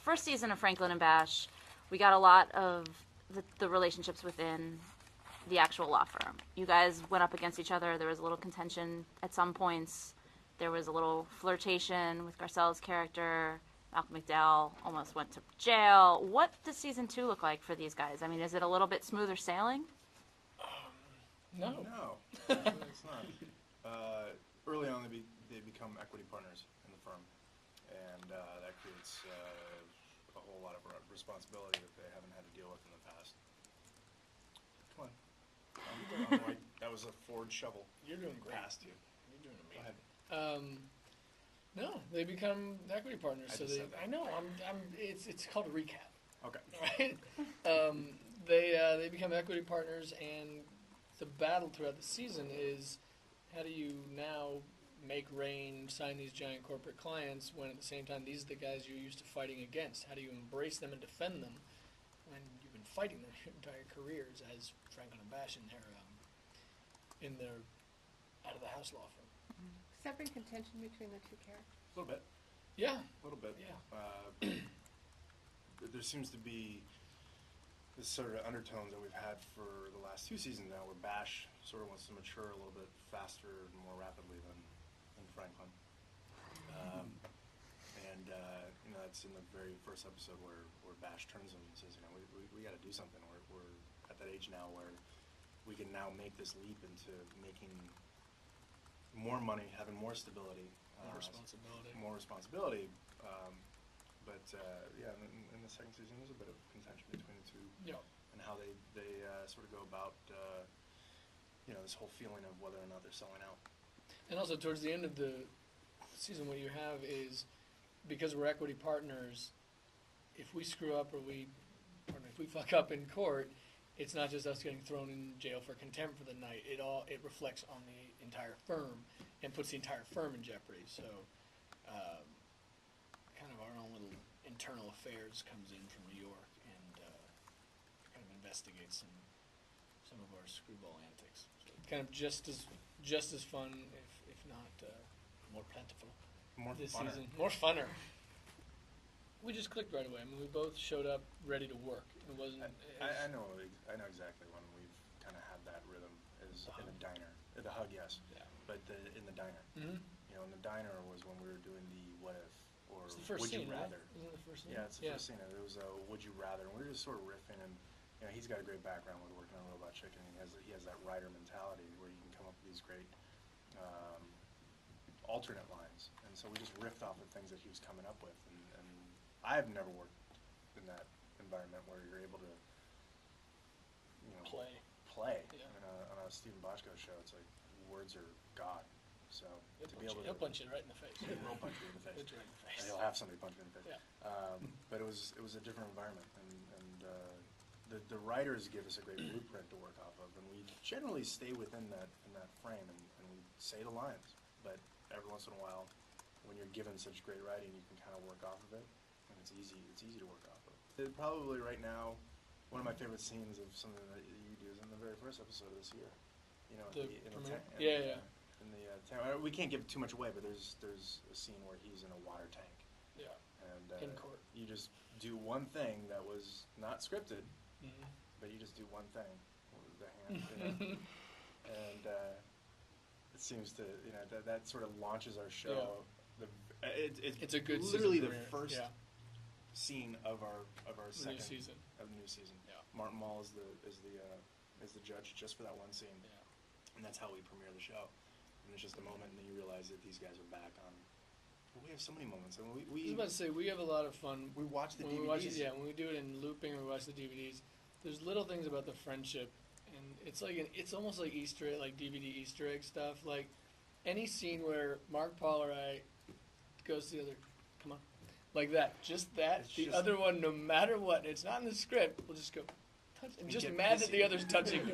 first season of Franklin and Bash, we got a lot of the relationships within the actual law firm. You guys went up against each other. There was a little contention at some points. There was a little flirtation with Garcella's character. Malcolm McDowell almost went to jail. What does season 2 look like for these guys? I mean, is it a little bit smoother sailing? No. No, actually it's not. Early on, they become equity partners in the firm, and that creates a whole lot of responsibility that they haven't had to deal with in the past. Come on. That was a Ford shovel. You're doing great. Past you. You're doing Go amazing. ahead. No, they become equity partners. I know. It's called a recap. Okay. Right? They become equity partners, and the battle throughout the season is how do you now make rain, sign these giant corporate clients when at the same time these are the guys you're used to fighting against? How do you embrace them and defend them when you've been fighting them your entire careers as Franklin and Bash in their out of the house law firm? Has there been contention between the two characters? A little bit. Yeah. A little bit. Yeah. There seems to be this sort of undertones that we've had for the last 2 seasons now, where Bash sort of wants to mature a little bit faster and more rapidly than Franklin. That's in the very first episode where Bash turns him and says, we got to do something. We're at that age now where we can now make this leap into making more money, having more stability, more responsibility. In the second season, there's a bit of contention between the two, and how they sort of go about this whole feeling of whether or not they're selling out. And also towards the end of the season, what you have is, because we're equity partners, if we screw up or if we fuck up in court, it's not just us getting thrown in jail for contempt for the night. It reflects on the entire firm and puts the entire firm in jeopardy. So, kind of our own little internal affairs comes in from New York and kind of investigates some of our screwball antics. So kind of just as fun, if not more plentiful. More this funner. season. More funner. We just clicked right away. I mean, we both showed up ready to work. It wasn't. I know exactly when we've kind of had that rhythm is in the diner. The hug, yes. Yeah. But in the diner. Mm-hmm. In the diner was when we were doing the what if or it's the first would scene, you rather. Right? Isn't it the first scene? Yeah, it's the first scene. It was would you rather, and we were just sort of riffing, and he's got a great background with working on Robot Chicken. He has that writer mentality where you can come up with these great alternate lines, and so we just riffed off of things that he was coming up with, and I've never worked in that environment where you're able to play. On a Stephen Bochco show, it's like words are God. So he'll punch it right in the face. He'll punch you in the face. Right in the face. And he'll have somebody punch you in the face. Yeah. But it was a different environment, and the writers give us a great blueprint to work off of, and we generally stay within that frame, and we say the lines. But every once in a while, when you're given such great writing, you can kind of work off of it, and it's easy to work off of. Probably right now, one of my favorite scenes of something that you do is in the very first episode of this year. We can't give too much away, but there's a scene where he's in a water tank. Yeah. And in court. You just do one thing that was not scripted, but you just do one thing with the hand, and it seems to that sort of launches our show. Yeah. It's a good literally season the first scene of our second season. Of the new season. Yeah. Martin Mull is the judge just for that one scene. Yeah. And that's how we premiere the show. And it's just a moment, and then you realize that these guys are back on. Well, we have so many moments, and I was about to say we have a lot of fun. We watch the DVDs. When we do it in looping, or we watch the DVDs. There's little things about the friendship, and it's almost like Easter egg, like DVD Easter egg stuff. Like any scene where Mark Paul or I goes to the other, come on, like that, just that. It's the other one, no matter what, it's not in the script. We'll just go. And just mad that the other's touching me.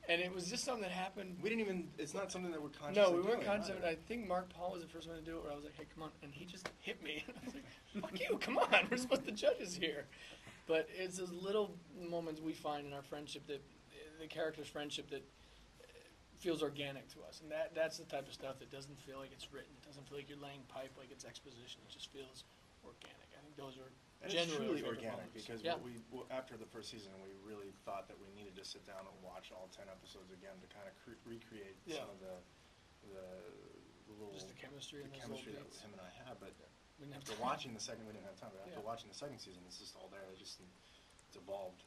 And it was just something that happened. We didn't even, it's not something that we're conscious of. No, we weren't conscious of it. I think Mark Paul was the first one to do it, where I was like, hey, come on. And he just hit me. I was like, fuck you, come on. We're supposed to judges here. But it's those little moments we find in our friendship, that the character's friendship, that feels organic to us. And that's the type of stuff that doesn't feel like it's written. It doesn't feel like you're laying pipe, like it's exposition. It just feels organic. I think those are And it's Genuinely truly favorite organic moments. because Yeah. after the first season, we really thought that we needed to sit down and watch all 10 episodes again to kind of recreate Yeah. some of the little Just the chemistry and those chemistry little that beats. him and I have. But We didn't have after time. watching the second, we didn't have time. But after Yeah. watching the second season, it's just all there. It's evolved.